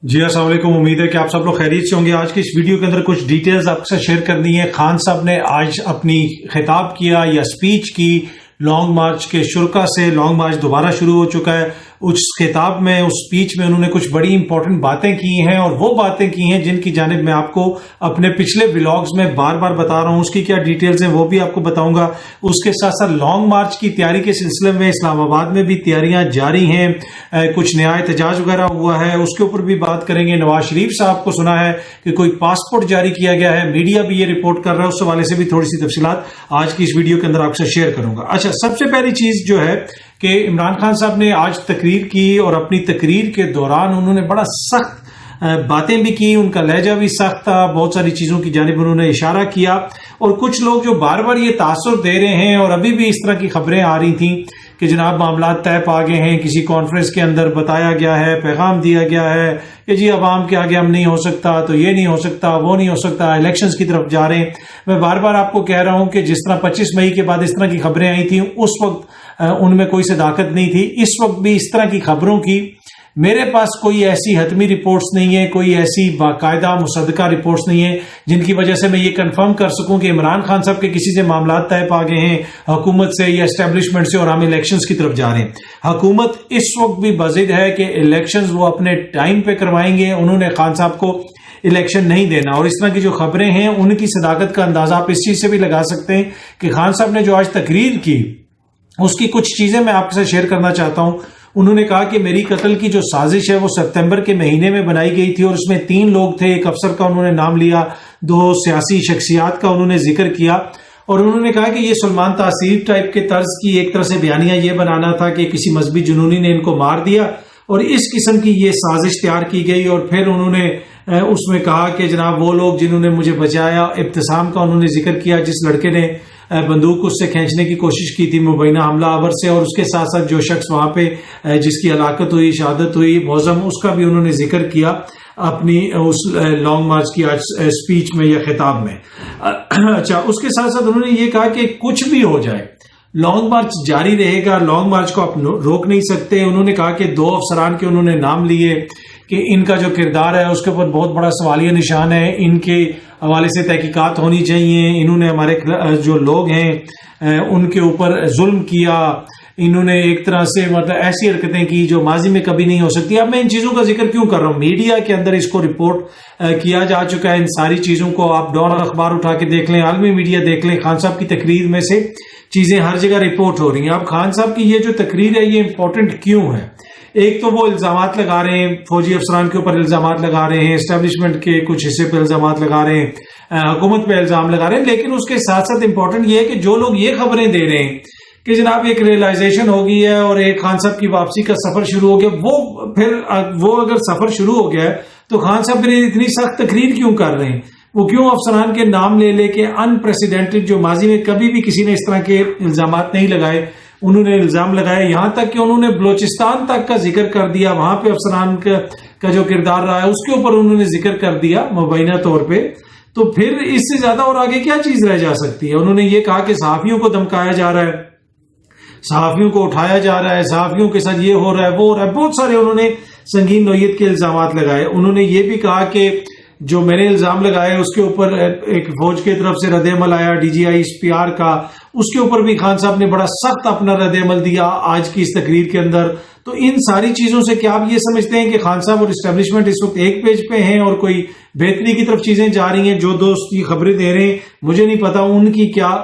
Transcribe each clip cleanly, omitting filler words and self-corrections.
جی السلام علیکم، امید ہے کہ آپ سب لوگ خیریت سے ہوں گے۔ آج کی اس ویڈیو کے اندر کچھ ڈیٹیلز آپ سے شیئر کرنی ہے۔ خان صاحب نے آج اپنی خطاب کیا یا سپیچ کی لانگ مارچ کے شرکا سے۔ لانگ مارچ دوبارہ شروع ہو چکا ہے۔ اس خطاب میں، اس سپیچ میں انہوں نے کچھ بڑی امپورٹنٹ باتیں کی ہیں، اور وہ باتیں کی ہیں جن کی جانب میں آپ کو اپنے پچھلے ولاگز میں بار بار بتا رہا ہوں۔ اس کی کیا ڈیٹیلز ہیں وہ بھی آپ کو بتاؤں گا۔ اس کے ساتھ ساتھ لانگ مارچ کی تیاری کے سلسلے میں اسلام آباد میں بھی تیاریاں جاری ہیں، کچھ نیا احتجاج وغیرہ ہوا ہے، اس کے اوپر بھی بات کریں گے۔ نواز شریف صاحب کو سنا ہے کہ کوئی پاسپورٹ جاری کیا گیا ہے، میڈیا بھی یہ رپورٹ کر رہا ہے، اس حوالے سے بھی تھوڑی سی تفصیلات آج کی اس ویڈیو کے اندر آپ سے شیئر کروں گا۔ اچھا، سب سے پہلی چیز جو ہے کہ عمران خان صاحب نے آج تقریر کی، اور اپنی تقریر کے دوران انہوں نے بڑا سخت باتیں بھی کی، ان کا لہجہ بھی سخت تھا، بہت ساری چیزوں کی جانب انہوں نے اشارہ کیا۔ اور کچھ لوگ جو بار بار یہ تاثر دے رہے ہیں، اور ابھی بھی اس طرح کی خبریں آ رہی تھیں کہ جناب معاملات طے پا گئے ہیں، کسی کانفرنس کے اندر بتایا گیا ہے، پیغام دیا گیا ہے کہ جی عوام کے آگے ہم نہیں ہو سکتا، تو یہ نہیں ہو سکتا، وہ نہیں ہو سکتا، الیکشنز کی طرف جا رہے ہیں۔ میں بار بار آپ کو کہہ رہا ہوں کہ جس طرح 25 مئی کے بعد اس طرح کی خبریں آئی تھیں، اس وقت ان میں کوئی صداقت نہیں تھی۔ اس وقت بھی اس طرح کی خبروں کی میرے پاس کوئی ایسی حتمی رپورٹس نہیں ہے، کوئی ایسی باقاعدہ مصدقہ رپورٹس نہیں ہے جن کی وجہ سے میں یہ کنفرم کر سکوں کہ عمران خان صاحب کے کسی سے معاملات طے پا گئے ہیں حکومت سے یا اسٹیبلشمنٹ سے، اور ہم الیکشنز کی طرف جا رہے ہیں۔ حکومت اس وقت بھی بضد ہے کہ الیکشنز وہ اپنے ٹائم پہ کروائیں گے، انہوں نے خان صاحب کو الیکشن نہیں دینا۔ اور اس طرح کی جو خبریں ہیں ان کی صداقت کا اندازہ آپ اس چیز سے بھی لگا سکتے ہیں کہ خان صاحب نے جو آج تقریر کی، اس کی کچھ چیزیں میں آپ کے ساتھ شیئر کرنا چاہتا ہوں۔ انہوں نے کہا کہ میری قتل کی جو سازش ہے وہ ستمبر کے مہینے میں بنائی گئی تھی، اور اس میں 3 لوگ تھے، ایک افسر کا انہوں نے نام لیا، 2 سیاسی شخصیات کا انہوں نے ذکر کیا، اور انہوں نے کہا کہ یہ سلمان تاثیر ٹائپ کے طرز کی ایک طرح سے بیانیہ یہ بنانا تھا کہ کسی مذہبی جنونی نے ان کو مار دیا، اور اس قسم کی یہ سازش تیار کی گئی۔ اور پھر انہوں نے اس میں کہا کہ جناب وہ لوگ جنہوں نے مجھے بچایا، ابتسام کا انہوں نے ذکر کیا، جس لڑکے نے بندوق اس سے کھینچنے کی کوشش کی تھی مبینہ حملہ آور سے، اور اس کے ساتھ ساتھ جو شخص وہاں پہ جس کی ہلاکت ہوئی، شہادت ہوئی، معظم، اس کا بھی انہوں نے ذکر کیا اپنی اس لانگ مارچ کی آج سپیچ میں یا خطاب میں۔ اچھا، اس کے ساتھ ساتھ انہوں نے یہ کہا کہ کچھ بھی ہو جائے لانگ مارچ جاری رہے گا، لانگ مارچ کو آپ روک نہیں سکتے۔ انہوں نے کہا کہ 2 افسران کے انہوں نے نام لیے کہ ان کا جو کردار ہے اس کے اوپر بہت بڑا سوالیہ نشان ہے، ان کے حوالے سے تحقیقات ہونی چاہیے۔ انہوں نے ہمارے جو لوگ ہیں ان کے اوپر ظلم کیا، انہوں نے ایک طرح سے مطلب ایسی حرکتیں کی جو ماضی میں کبھی نہیں ہو سکتی۔ اب میں ان چیزوں کا ذکر کیوں کر رہا ہوں؟ میڈیا کے اندر اس کو رپورٹ کیا جا چکا ہے، ان ساری چیزوں کو آپ ڈون اخبار اٹھا کے دیکھ لیں، عالمی میڈیا دیکھ لیں، خان صاحب کی تقریر میں سے چیزیں ہر جگہ رپورٹ ہو رہی ہیں۔ اب خان صاحب کی یہ جو تقریر ہے یہ امپورٹنٹ کیوں ہے؟ ایک تو وہ الزامات لگا رہے ہیں، فوجی افسران کے اوپر الزامات لگا رہے ہیں، اسٹیبلشمنٹ کے کچھ حصے پہ الزامات لگا رہے ہیں، حکومت پہ الزام لگا رہے ہیں، لیکن اس کے ساتھ ساتھ امپورٹنٹ یہ ہے کہ جو لوگ یہ خبریں دے رہے ہیں کہ جناب ایک ریئلائزیشن ہو گئی ہے اور ایک خان صاحب کی واپسی کا سفر شروع ہو گیا، وہ اگر سفر شروع ہو گیا ہے تو خان صاحب پھر اتنی سخت تقریر کیوں کر رہے ہیں؟ وہ کیوں افسران کے نام لے لے کے انپریسیڈنٹڈ، جو ماضی میں کبھی بھی کسی نے اس طرح کے الزامات نہیں لگائے، انہوں نے الزام لگائے، یہاں تک کہ انہوں نے بلوچستان تک کا ذکر کر دیا، وہاں پہ افسران کا جو کردار رہا ہے اس کے اوپر انہوں نے ذکر کر دیا مبینہ طور پہ، تو پھر اس سے زیادہ اور آگے کیا چیز رہ جا سکتی ہے؟ انہوں نے یہ کہا کہ صحافیوں کو دھمکایا جا رہا ہے، صحافیوں کو اٹھایا جا رہا ہے، صحافیوں کے ساتھ یہ ہو رہا ہے، وہ ہو رہا ہے، بہت سارے انہوں نے سنگین نوعیت کے الزامات لگائے۔ انہوں نے یہ بھی کہا کہ جو میں نے الزام لگائے اس کے اوپر ایک فوج کی طرف سے رد عمل آیا DGI SPR کا، اس کے اوپر بھی خان صاحب نے بڑا سخت اپنا رد عمل دیا آج کی اس تقریر کے اندر۔ تو ان ساری چیزوں سے کیا آپ یہ سمجھتے ہیں کہ خان صاحب اور اسٹیبلشمنٹ اس وقت ایک پیج پہ ہیں اور کوئی بہتری کی طرف چیزیں جا رہی ہیں؟ جو دوست یہ خبریں دے رہے ہیں مجھے نہیں پتا ان کی کیا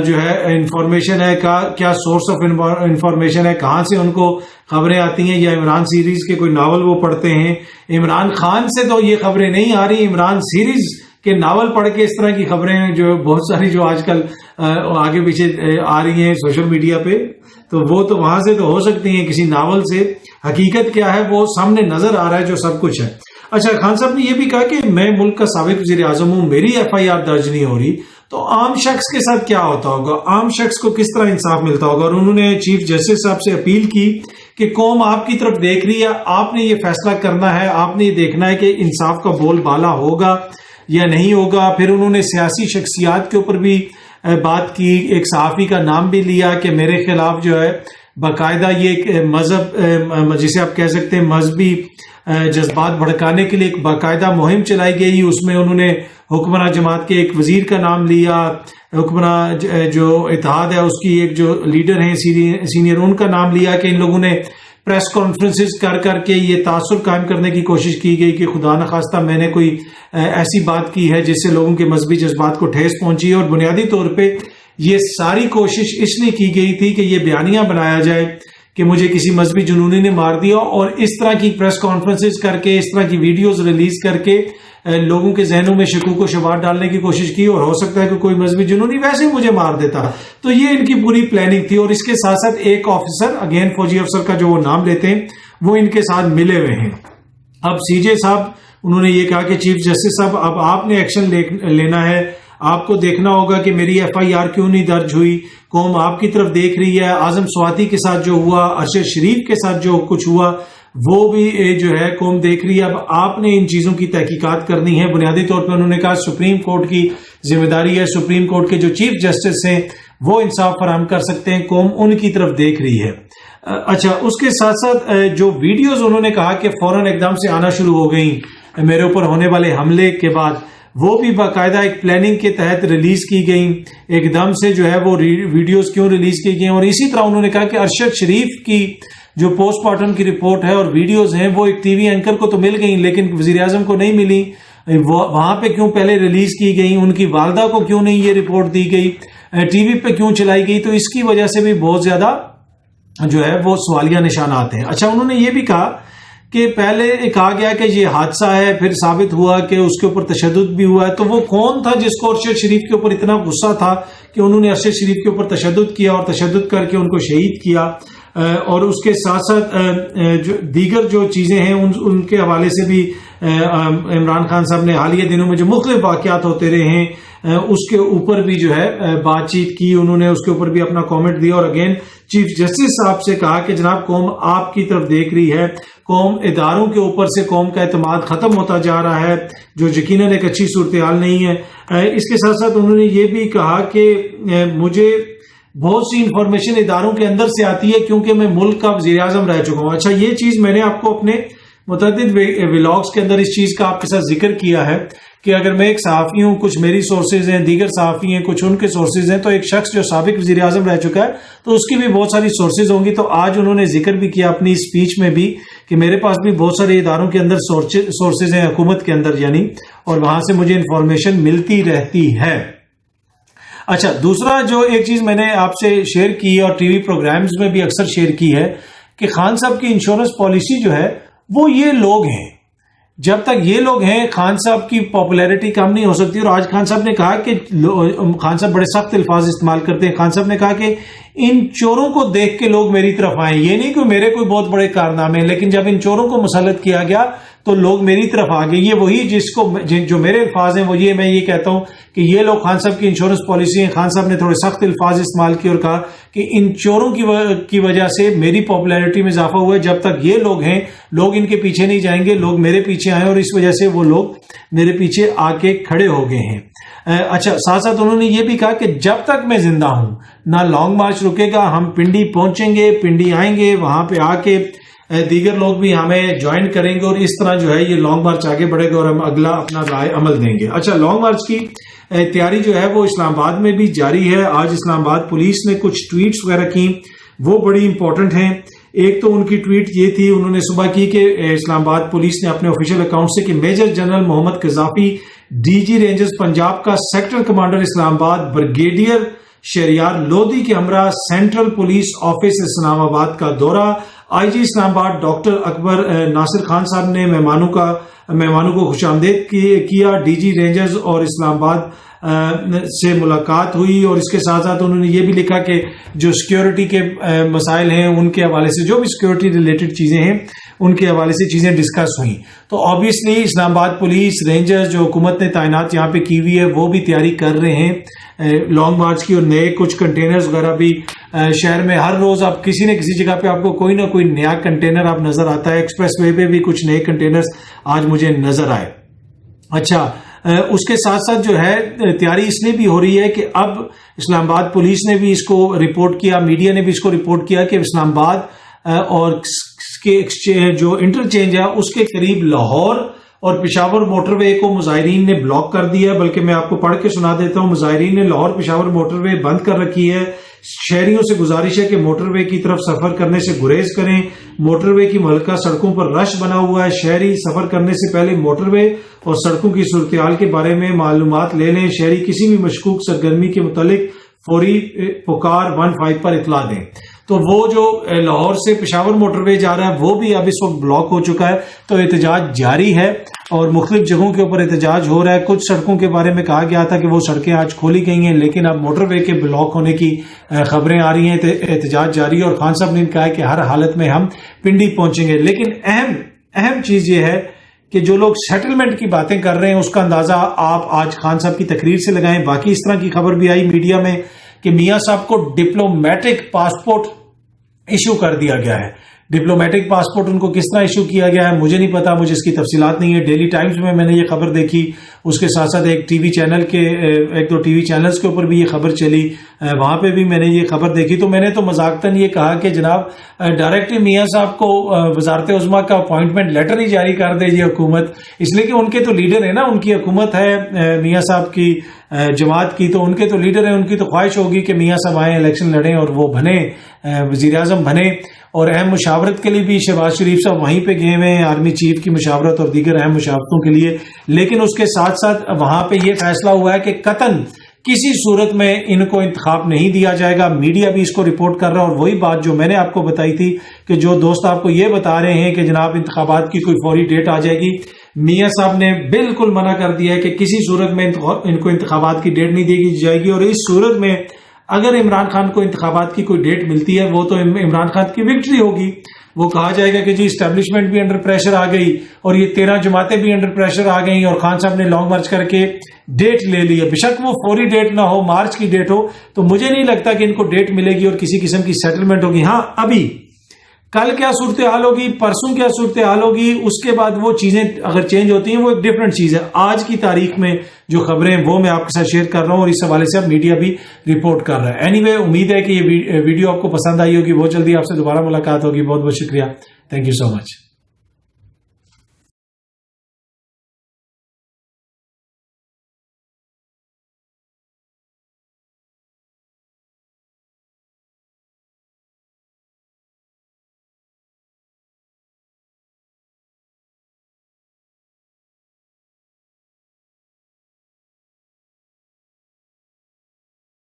جو ہے انفارمیشن ہے، کیا سورس آف انفارمیشن ہے، کہاں سے ان کو خبریں آتی ہیں، یا عمران سیریز کے کوئی ناول وہ پڑھتے ہیں؟ عمران خان سے تو یہ خبریں نہیں آ رہی، عمران سیریز کے ناول پڑھ کے اس طرح کی خبریں جو بہت ساری جو آج کل آگے پیچھے آ رہی ہیں سوشل میڈیا پہ، تو وہ تو وہاں سے تو ہو سکتی ہیں، کسی ناول سے حقیقت کیا ہے وہ سامنے نظر آ رہا ہے جو سب کچھ ہے۔ اچھا، خان صاحب نے یہ بھی کہا کہ میں ملک کا سابق وزیر اعظم ہوں، میری FIR درج نہیں ہو رہی، تو عام شخص کے ساتھ کیا ہوتا ہوگا، عام شخص کو کس طرح انصاف ملتا ہوگا؟ اور انہوں نے چیف جسٹس صاحب سے اپیل کی کہ قوم آپ کی طرف دیکھ رہی ہے، آپ نے یہ فیصلہ کرنا ہے، آپ نے یہ دیکھنا ہے کہ انصاف کا بول بالا ہوگا یا نہیں ہوگا۔ پھر انہوں نے سیاسی شخصیات کے اوپر بھی بات کی، ایک صحافی کا نام بھی لیا کہ میرے خلاف جو ہے باقاعدہ یہ ایک مذہب جسے آپ کہہ سکتے ہیں مذہبی جذبات بھڑکانے کے لیے ایک باقاعدہ مہم چلائی گئی. اس میں انہوں نے حکمراں جماعت کے ایک وزیر کا نام لیا, حکمراں جو اتحاد ہے اس کی ایک جو لیڈر ہیں سینئر, ان کا نام لیا کہ ان لوگوں نے پریس کانفرنسز کر کے یہ تاثر قائم کرنے کی کوشش کی گئی کہ خدا نخواستہ میں نے کوئی ایسی بات کی ہے جس سے لوگوں کے مذہبی جذبات کو ٹھیس پہنچی ہے. اور بنیادی طور پہ یہ ساری کوشش اس لیے کی گئی تھی کہ یہ بیانیہ بنایا جائے کہ مجھے کسی مذہبی جنونی نے مار دیا, اور اس طرح کی پریس کانفرنسز کر کے, اس طرح کی ویڈیوز ریلیز کر کے لوگوں کے ذہنوں میں شکوک و شبہات ڈالنے کی کوشش کی, اور ہو سکتا ہے کہ کوئی مذہبی جنونی ویسے ہی مجھے مار دیتا. تو یہ ان کی پوری پلاننگ تھی. اور اس کے ساتھ ساتھ ایک آفیسر, اگین فوجی افسر کا جو وہ نام لیتے ہیں, وہ ان کے ساتھ ملے ہوئے ہیں. اب سی جے صاحب انہوں نے یہ کہا کہ چیف جسٹس صاحب اب آپ نے ایکشن لینا ہے, آپ کو دیکھنا ہوگا کہ میری ایف آئی آر کیوں نہیں درج ہوئی, قوم آپ کی طرف دیکھ رہی ہے. اعظم سواتی کے ساتھ جو ہوا, ارشد شریف کے ساتھ جو کچھ ہوا, وہ بھی جو ہے قوم دیکھ رہی ہے. اب آپ نے ان چیزوں کی تحقیقات کرنی ہے. بنیادی طور پر انہوں نے کہا سپریم کورٹ کی ذمہ داری ہے, سپریم کورٹ کے جو چیف جسٹس ہیں وہ انصاف فراہم کر سکتے ہیں, قوم ان کی طرف دیکھ رہی ہے. اچھا, اس کے ساتھ ساتھ جو ویڈیوز انہوں نے کہا کہ فوراً ایک دم سے آنا شروع ہو گئیں میرے اوپر ہونے والے حملے کے بعد, وہ بھی باقاعدہ ایک پلاننگ کے تحت ریلیز کی گئیں. ایک دم سے جو ہے وہ ویڈیوز کیوں ریلیز کی گئیں. اور اسی طرح انہوں نے کہا کہ ارشد شریف کی جو پوسٹ مارٹم کی رپورٹ ہے اور ویڈیوز ہیں وہ ایک ٹی وی اینکر کو تو مل گئیں لیکن وزیر اعظم کو نہیں ملی. وہاں پہ کیوں پہلے ریلیز کی گئیں, ان کی والدہ کو کیوں نہیں یہ رپورٹ دی گئی, ٹی وی پہ کیوں چلائی گئی. تو اس کی وجہ سے بھی بہت زیادہ جو ہے وہ سوالیہ نشانات ہیں. اچھا, انہوں نے یہ بھی کہا کہ پہلے کہا گیا کہ یہ حادثہ ہے, پھر ثابت ہوا کہ اس کے اوپر تشدد بھی ہوا ہے. تو وہ کون تھا جس کو ارشد شریف کے اوپر اتنا غصہ تھا کہ انہوں نے ارشد شریف کے اوپر تشدد کیا اور تشدد کر کے ان کو شہید کیا. اور اس کے ساتھ ساتھ جو دیگر جو چیزیں ہیں ان کے حوالے سے بھی عمران خان صاحب نے حالیہ دنوں میں جو مختلف واقعات ہوتے رہے ہیں اس کے اوپر بھی جو ہے بات چیت کی, انہوں نے اس کے اوپر بھی اپنا کامنٹ دیا. اور اگین چیف جسٹس صاحب سے کہا کہ جناب قوم آپ کی طرف دیکھ رہی ہے, قوم اداروں کے اوپر سے قوم کا اعتماد ختم ہوتا جا رہا ہے جو یقیناً ایک اچھی صورتحال نہیں ہے. اس کے ساتھ ساتھ انہوں نے یہ بھی کہا کہ مجھے بہت سی انفارمیشن اداروں کے اندر سے آتی ہے کیونکہ میں ملک کا وزیر اعظم رہ چکا ہوں. اچھا, یہ چیز میں نے آپ کو اپنے متعدد ولاگز کے اندر اس چیز کا آپ کے ساتھ ذکر کیا ہے کہ اگر میں ایک صحافی ہوں, کچھ میری سورسز ہیں, دیگر صحافی ہیں, کچھ ان کے سورسز ہیں, تو ایک شخص جو سابق وزیر اعظم رہ چکا ہے تو اس کی بھی بہت ساری سورسز ہوں گی. تو آج انہوں نے ذکر بھی کیا اپنی اسپیچ میں بھی کہ میرے پاس بھی بہت سارے اداروں کے اندر سورسز ہیں, حکومت کے اندر یعنی, اور وہاں سے مجھے انفارمیشن ملتی رہتی ہے. اچھا, دوسرا جو ایک چیز میں نے آپ سے شیئر کی اور ٹی وی پروگرامز میں بھی اکثر شیئر کی ہے کہ خان صاحب کی انشورنس پالیسی جو ہے وہ یہ لوگ ہیں. جب تک یہ لوگ ہیں خان صاحب کی پاپولیرٹی کم نہیں ہو سکتی. اور آج خان صاحب نے کہا کہ خان صاحب بڑے سخت الفاظ استعمال کرتے ہیں. خان صاحب نے کہا کہ ان چوروں کو دیکھ کے لوگ میری طرف آئیں. یہ نہیں کہ میرے کوئی بہت بڑے کارنامے ہیں, لیکن جب ان چوروں کو مسلط کیا گیا تو لوگ میری طرف آ گئے. یہ وہی جس کو جو میرے الفاظ ہیں وہ یہ, میں یہ کہتا ہوں کہ یہ لوگ خان صاحب کی انشورنس پالیسی ہیں. خان صاحب نے تھوڑے سخت الفاظ استعمال کیے اور کہا کہ ان چوروں کی وجہ سے میری پاپولیرٹی میں اضافہ ہوا ہے. جب تک یہ لوگ ہیں لوگ ان کے پیچھے نہیں جائیں گے, لوگ میرے پیچھے آئے اور اس وجہ سے وہ لوگ میرے پیچھے آ کے کھڑے ہو گئے ہیں. اچھا, ساتھ ساتھ انہوں نے یہ بھی کہا کہ جب تک میں زندہ ہوں نہ لانگ مارچ رکے گا, ہم پنڈی پہنچیں گے, پنڈی آئیں گے, وہاں پہ آ کے دیگر لوگ بھی ہمیں جوائن کریں گے اور اس طرح جو ہے یہ لانگ مارچ آگے بڑھے گا اور ہم اگلا اپنا رائے عمل دیں گے. اچھا, لانگ مارچ کی تیاری جو ہے وہ اسلام آباد میں بھی جاری ہے. آج اسلام آباد پولیس نے کچھ ٹویٹس وغیرہ کی, وہ بڑی امپورٹنٹ ہیں. ایک تو ان کی ٹویٹ یہ تھی, انہوں نے صبح کی کہ اسلام آباد پولیس نے اپنے آفیشیل اکاؤنٹ سے کہ major general Muhammad Qaddafi D G rangers Punjab کا سیکٹر کمانڈر اسلام آباد بریگیڈیئر شہریار لودھی کے ہمراہ سینٹرل پولیس آفس اسلام آباد کا دورہ. آئی جی اسلام آباد ڈاکٹر اکبر ناصر خان صاحب نے مہمانوں کو خوش آمدید کیا. ڈی جی رینجرز اور اسلام آباد سے ملاقات ہوئی اور اس کے ساتھ ساتھ انہوں نے یہ بھی لکھا کہ جو سیکیورٹی کے مسائل ہیں ان کے حوالے سے, جو بھی سیکیورٹی ریلیٹڈ چیزیں ہیں ان کے حوالے سے چیزیں ڈسکس ہوئیں. تو آبویسلی اسلام آباد پولیس رینجرز جو حکومت نے تعینات یہاں پہ کی ہوئی ہے وہ بھی تیاری کر رہے ہیں لانگ مارچ کی, اور نئے کچھ کنٹینرز وغیرہ بھی شہر میں ہر روز آپ کسی نہ کسی جگہ پہ آپ کو کوئی نہ کوئی نیا کنٹینر آپ نظر آتا ہے. ایکسپریس وے پہ بھی کچھ نئے کنٹینرز آج مجھے نظر آئے. اچھا, اس کے ساتھ ساتھ جو ہے تیاری اس لیے بھی ہو رہی ہے کہ اب اسلام آباد پولیس نے بھی اس کو رپورٹ کیا, میڈیا نے بھی اس کو رپورٹ کیا کہ اسلام آباد اور کے جو انٹرچینج ہے اس کے قریب لاہور اور پشاور موٹر وے کو مظاہرین نے بلاک کر دیا ہے. بلکہ میں آپ کو پڑھ کے سنا دیتا ہوں. مظاہرین نے لاہور پشاور موٹر وے بند کر رکھی ہے. شہریوں سے گزارش ہے کہ موٹر وے کی طرف سفر کرنے سے گریز کریں. موٹر وے کی ملکہ سڑکوں پر رش بنا ہوا ہے. شہری سفر کرنے سے پہلے موٹر وے اور سڑکوں کی صورتحال کے بارے میں معلومات لے لیں. شہری کسی بھی مشکوک سرگرمی کے متعلق فوری پکار 15 پر اطلاع دیں. تو وہ جو لاہور سے پشاور موٹر وے جا رہا ہے وہ بھی اب اس وقت بلاک ہو چکا ہے. تو احتجاج جاری ہے اور مختلف جگہوں کے اوپر احتجاج ہو رہا ہے. کچھ سڑکوں کے بارے میں کہا گیا تھا کہ وہ سڑکیں آج کھولی گئی ہیں, لیکن اب موٹر وے کے بلاک ہونے کی خبریں آ رہی ہیں. احتجاج جاری ہے اور خان صاحب نے کہا ہے کہ ہر حالت میں ہم پنڈی پہنچیں گے. لیکن اہم چیز یہ ہے کہ جو لوگ سیٹلمنٹ کی باتیں کر رہے ہیں اس کا اندازہ آپ آج خان صاحب کی تقریر سے لگائیں. باقی اس طرح کی خبر بھی آئی میڈیا میں کہ میاں صاحب کو ڈپلومیٹک پاسپورٹ ایشو کر دیا گیا ہے. ڈپلومیٹک پاسپورٹ ان کو کس طرح ایشو کیا گیا ہے مجھے نہیں پتا, مجھے اس کی تفصیلات نہیں ہے. ڈیلی ٹائمز میں نے یہ خبر دیکھی, اس کے ساتھ ساتھ ایک دو ٹی وی چینلز کے اوپر بھی یہ خبر چلی, وہاں پہ بھی میں نے یہ خبر دیکھی. تو میں نے تو مذاقتاً یہ کہا کہ جناب ڈائریکٹلی میاں صاحب کو وزارت عظمیٰ کا اپوائنٹمنٹ لیٹر ہی جاری کر دے یہ حکومت, اس لیے کہ ان کے تو لیڈر ہیں نا, ان کی حکومت ہے میاں صاحب کی جماعت کی, تو ان کے تو لیڈر ہیں, ان کی تو خواہش ہوگی کہ میاں صاحب آئیں, الیکشن لڑیں اور وہ بنے وزیر اعظم بنے. اور اہم مشاورت کے لیے بھی شہباز شریف صاحب وہیں پہ گئے ہوئے ہیں, آرمی چیف کی مشاورت اور دیگر اہم مشاورتوں کے لیے. لیکن اس کے ساتھ ساتھ وہاں پہ یہ فیصلہ ہوا ہے کہ قطعاً کسی صورت میں ان کو انتخاب نہیں دیا جائے گا. میڈیا بھی اس کو رپورٹ کر رہا ہے, اور وہی بات جو میں نے آپ کو بتائی تھی کہ جو دوست آپ کو یہ بتا رہے ہیں کہ جناب انتخابات کی کوئی فوری ڈیٹ آ جائے گی, میاں صاحب نے بالکل منع کر دیا ہے کہ کسی صورت میں ان کو انتخابات کی ڈیٹ نہیں دی جائے گی. اور اس صورت میں اگر عمران خان کو انتخابات کی کوئی ڈیٹ ملتی ہے وہ تو عمران خان کی وکٹری ہوگی. وہ کہا جائے گا کہ جی اسٹیبلشمنٹ بھی انڈر پریشر آ گئی اور یہ 13 جماعتیں بھی انڈر پریشر آ گئیں اور خان صاحب نے لانگ مارچ کر کے ڈیٹ لے لی ہے. بشک وہ فوری ڈیٹ نہ ہو, مارچ کی ڈیٹ ہو, تو مجھے نہیں لگتا کہ ان کو ڈیٹ ملے گی اور کسی قسم کی سیٹلمنٹ ہوگی. ہاں ابھی کل کیا صورتحال ہوگی, پرسوں کیا صورتحال ہوگی, اس کے بعد وہ چیزیں اگر چینج ہوتی ہیں وہ ایک ڈفرینٹ چیز ہے. آج کی تاریخ میں جو خبریں وہ میں آپ کے ساتھ شیئر کر رہا ہوں اور اس حوالے سے اب میڈیا بھی رپورٹ کر رہا ہے. اینی وے امید ہے کہ یہ ویڈیو آپ کو پسند آئی ہوگی. بہت جلدی آپ سے دوبارہ ملاقات ہوگی. بہت بہت شکریہ. Thank you so much.